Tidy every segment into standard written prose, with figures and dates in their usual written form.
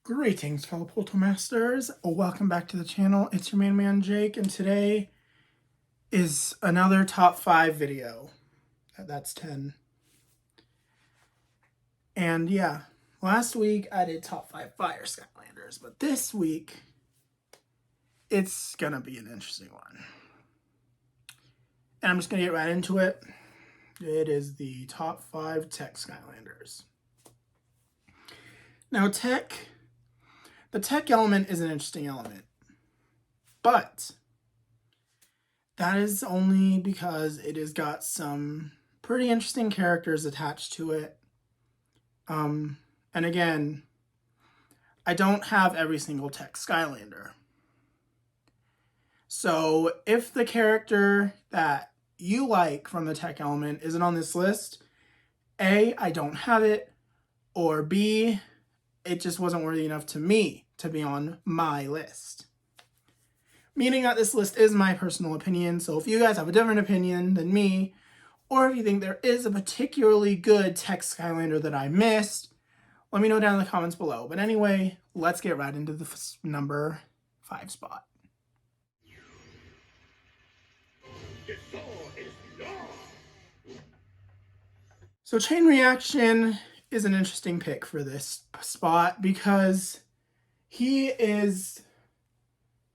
Greetings, fellow Polto Masters. Welcome back to the channel. It's your main man, Jake, and today is another top 5 video. That's 10. And yeah, last week I did top 5 Fire Skylanders, but this week it's gonna be an interesting one. And I'm just gonna get right into it. It is the top 5 Tech Skylanders. Now, the tech element is an interesting element, but that is only because it has got some pretty interesting characters attached to it. And again, I don't have every single Tech Skylander. So if the character that you like from the tech element isn't on this list, A, I don't have it, or B, it just wasn't worthy enough to me to be on my list. Meaning that this list is my personal opinion, so if you guys have a different opinion than me, or if you think there is a particularly good Tech Skylander that I missed, let me know down in the comments below. But anyway, let's get right into the number 5 spot. So Chain Reaction is an interesting pick for this spot because he is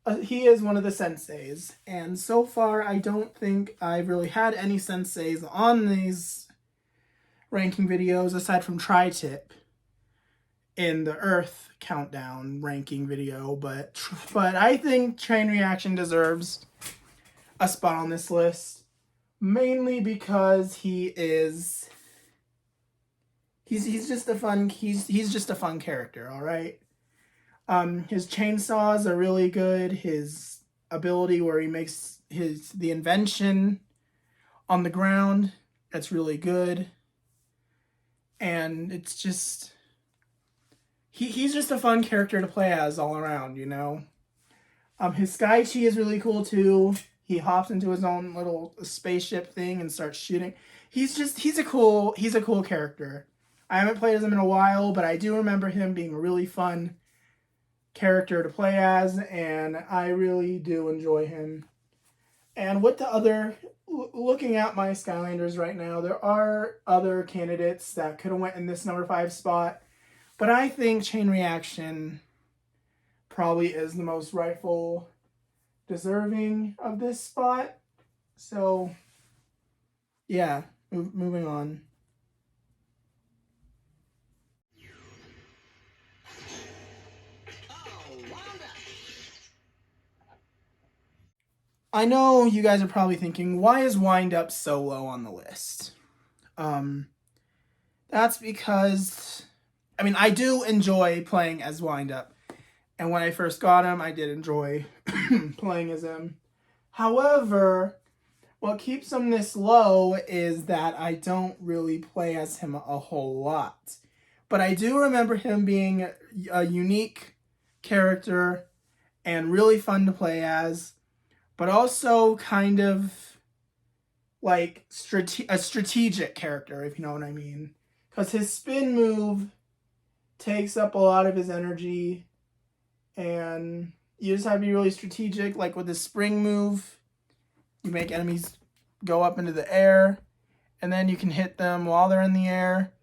one of the senseis, and so far I don't think I've really had any senseis on these ranking videos aside from Tri-Tip in the Earth countdown ranking video, but I think Chain Reaction deserves a spot on this list, mainly because he's just a fun character, all right? His chainsaws are really good. His ability where he makes the invention on the ground, that's really good. And it's just he's just a fun character to play as all around, you know. His Sky Chi is really cool too. He hops into his own little spaceship thing and starts shooting. He's a cool character. I haven't played as him in a while, but I do remember him being a really fun character to play as, and I really do enjoy him. And with looking at my Skylanders right now, there are other candidates that could have went in this number 5 spot, but I think Chain Reaction probably is the most rightful deserving of this spot. So yeah, moving on. I know you guys are probably thinking, why is Wind Up so low on the list? That's because, I mean, I do enjoy playing as Wind Up. And when I first got him, I did enjoy playing as him. However, what keeps him this low is that I don't really play as him a whole lot. But I do remember him being a unique character and really fun to play as, but also kind of like a strategic character, if you know what I mean. Because his spin move takes up a lot of his energy, and you just have to be really strategic. Like with his spring move, you make enemies go up into the air, and then you can hit them while they're in the air.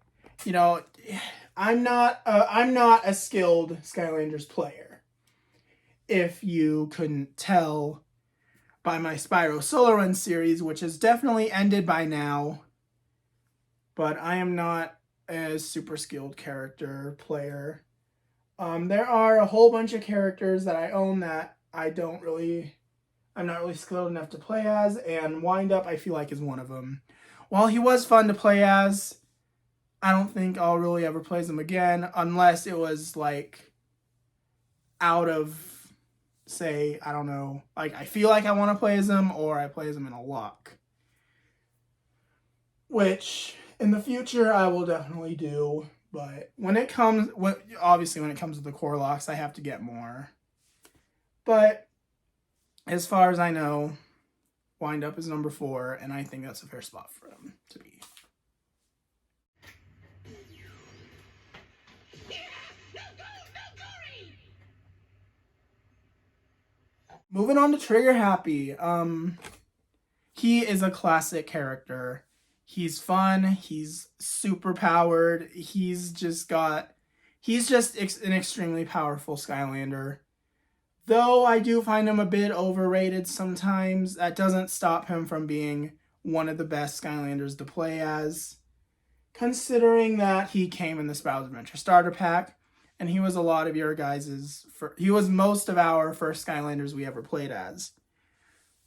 You know, I'm not a skilled Skylanders player, if you couldn't tell by my Spyro Solo Run series, which has definitely ended by now. But I am not a super skilled character player. There are a whole bunch of characters that I own that I'm not really skilled enough to play as, and Wind Up I feel like is one of them. While he was fun to play as, I don't think I'll really ever play as him again, unless it was like out of, say, I don't know, like I feel like I want to play as him, or I play as him in a lock. Which in the future I will definitely do, but obviously when it comes to the core locks, I have to get more. But as far as I know, Wind Up is number 4, and I think that's a fair spot for him to be. moving on to Trigger Happy. He is a classic character. He's fun. He's super powered. He's just an extremely powerful Skylander. Though I do find him a bit overrated sometimes, that doesn't stop him from being one of the best Skylanders to play as. Considering that he came in the Sprouts Adventure Starter Pack, and he was he was most of our first Skylanders we ever played as.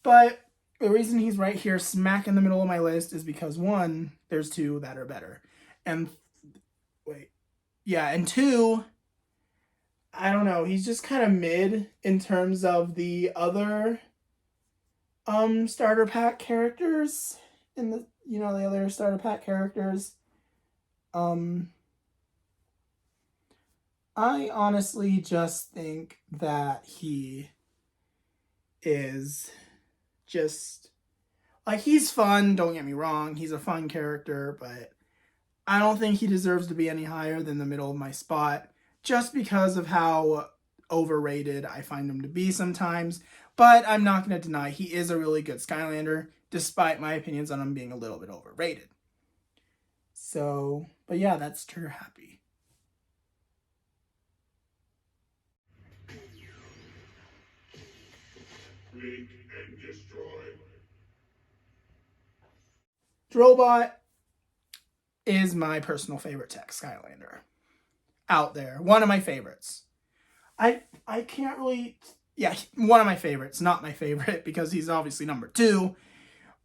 But the reason he's right here smack in the middle of my list is because, one, there's two that are better. And two, I don't know, he's just kind of mid in terms of the other starter pack characters the other starter pack characters. I honestly just think that he is just, like, he's fun, don't get me wrong, he's a fun character, but I don't think he deserves to be any higher than the middle of my spot, just because of how overrated I find him to be sometimes. But I'm not going to deny he is a really good Skylander, despite my opinions on him being a little bit overrated. So, but yeah, that's Trigger Happy. Create and destroy. Drobot is my personal favorite Tech Skylander out there. One of my favorites. I can't really... Yeah, one of my favorites. Not my favorite, because he's obviously number 2.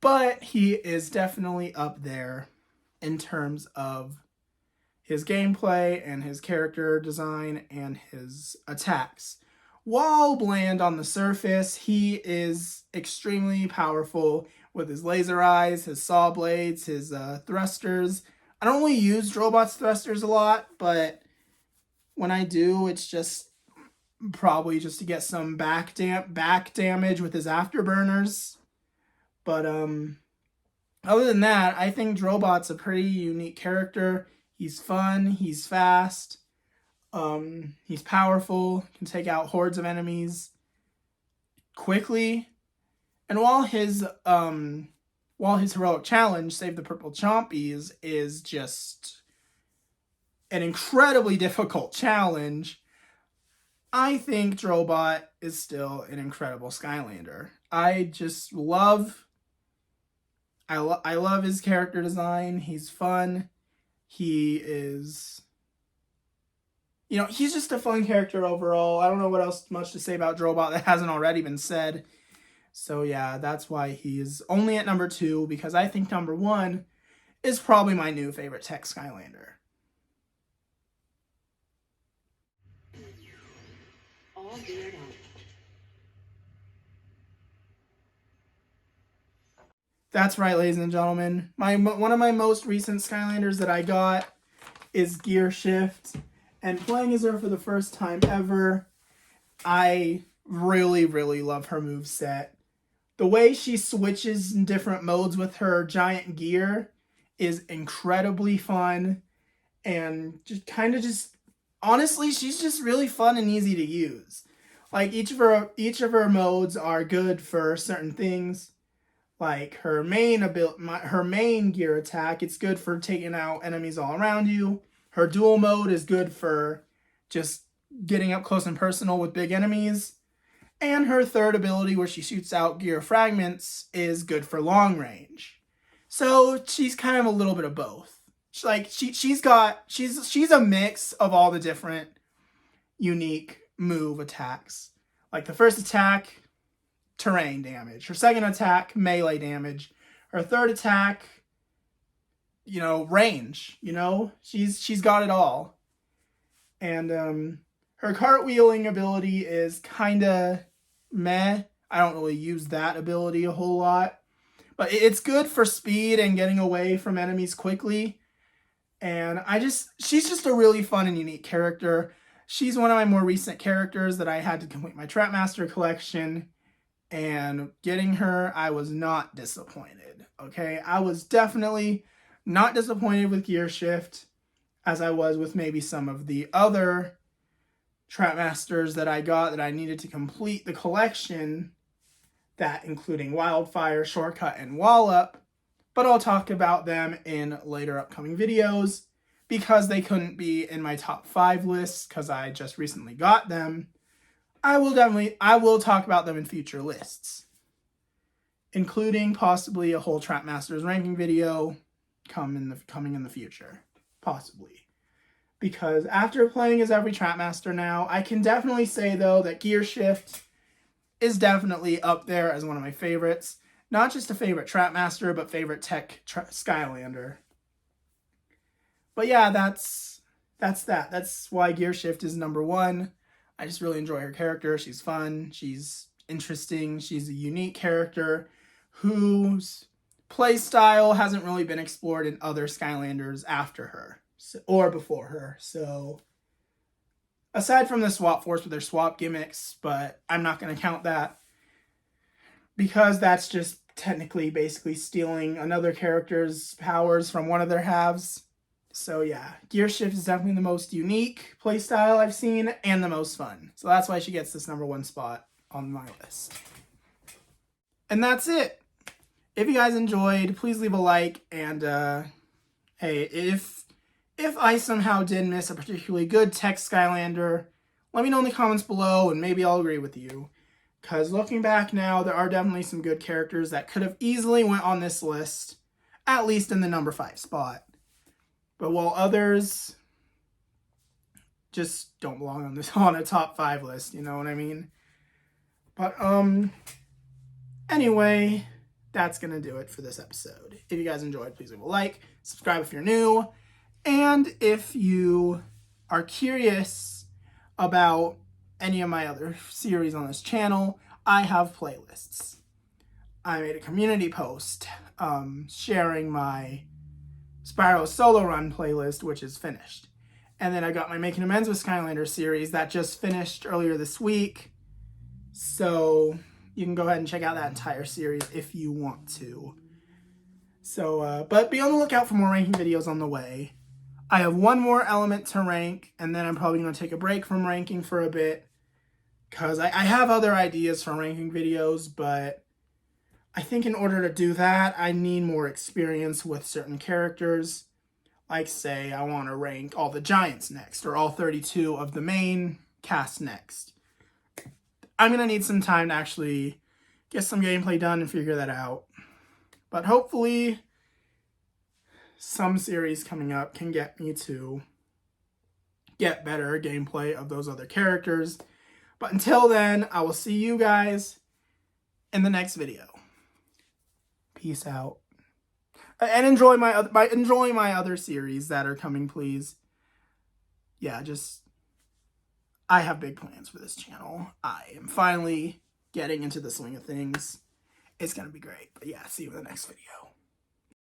But he is definitely up there in terms of his gameplay and his character design and his attacks. While bland on the surface, he is extremely powerful with his laser eyes, his saw blades, his thrusters. I don't really use Drobot's thrusters a lot, but when I do, it's just probably just to get some back damage with his afterburners. But other than that, I think Drobot's a pretty unique character. He's fun, he's fast, he's powerful, can take out hordes of enemies quickly. And while his heroic challenge, Save the Purple Chompies, is just an incredibly difficult challenge, I think Drobot is still an incredible Skylander. I love his character design. He's fun. He is, he's just a fun character overall. I don't know what else much to say about Drobot that hasn't already been said. So yeah, that's why he's only at number 2, because I think number 1 is probably my new favorite Tech Skylander. All geared up. That's right, ladies and gentlemen. One of my most recent Skylanders that I got is Gear Shift. And playing as her for the first time ever, I really, really love her moveset. The way she switches in different modes with her giant gear is incredibly fun. And honestly, she's just really fun and easy to use. Like, each of her modes are good for certain things. Like her main gear attack, it's good for taking out enemies all around you. Her dual mode is good for just getting up close and personal with big enemies. And her third ability, where she shoots out gear fragments, is good for long range. So she's kind of a little bit of both. She's a mix of all the different unique move attacks. Like the first attack, terrain damage. Her second attack, melee damage. Her third attack, range. She's got it all. And her cartwheeling ability is kind of meh. I don't really use that ability a whole lot. But it's good for speed and getting away from enemies quickly. And she's just a really fun and unique character. She's one of my more recent characters that I had to complete my Trapmaster collection. And getting her, I was not disappointed. Okay, I was definitely not disappointed with Gear Shift as I was with maybe some of the other Trap Masters that I got that I needed to complete the collection, that including Wildfire, Shortcut, and Wallop, but I'll talk about them in later upcoming videos because they couldn't be in my top 5 lists because I just recently got them. I will talk about them in future lists, including possibly a whole Trap Masters ranking video coming in the future, possibly. Because after playing as every Trap Master now, I can definitely say though that Gear Shift is definitely up there as one of my favorites. Not just a favorite Trap Master, but favorite Tech Skylander. But yeah, that's that. That's why Gear Shift is number 1. I just really enjoy her character. She's fun. She's interesting. She's a unique character whose playstyle hasn't really been explored in other Skylanders after her or before her. So aside from the Swap Force with their swap gimmicks, but I'm not going to count that because that's just technically basically stealing another character's powers from one of their halves. So yeah, Gear Shift is definitely the most unique playstyle I've seen and the most fun. So that's why she gets this number 1 spot on my list. And that's it. If you guys enjoyed, please leave a like. And hey, if I somehow did miss a particularly good Tech Skylander, let me know in the comments below and maybe I'll agree with you. Because looking back now, there are definitely some good characters that could have easily went on this list, at least in the number 5 spot. But while others just don't belong on a top 5 list, you know what I mean? But anyway, that's gonna do it for this episode. If you guys enjoyed, please leave a like, subscribe if you're new, and if you are curious about any of my other series on this channel, I have playlists. I made a community post sharing my Spyro Solo Run playlist, which is finished. And then I got my Making Amends with Skylanders series that just finished earlier this week. So you can go ahead and check out that entire series if you want to. So, but be on the lookout for more ranking videos on the way. I have one more element to rank, and then I'm probably going to take a break from ranking for a bit. Because I have other ideas for ranking videos, but I think in order to do that, I need more experience with certain characters. Like, say, I want to rank all the Giants next, or all 32 of the main cast next. I'm going to need some time to actually get some gameplay done and figure that out. But hopefully, some series coming up can get me to get better gameplay of those other characters. But until then, I will see you guys in the next video. Peace out. And enjoy my other series that are coming, please. Yeah, I have big plans for this channel. I am finally getting into the swing of things. It's going to be great. But yeah, see you in the next video.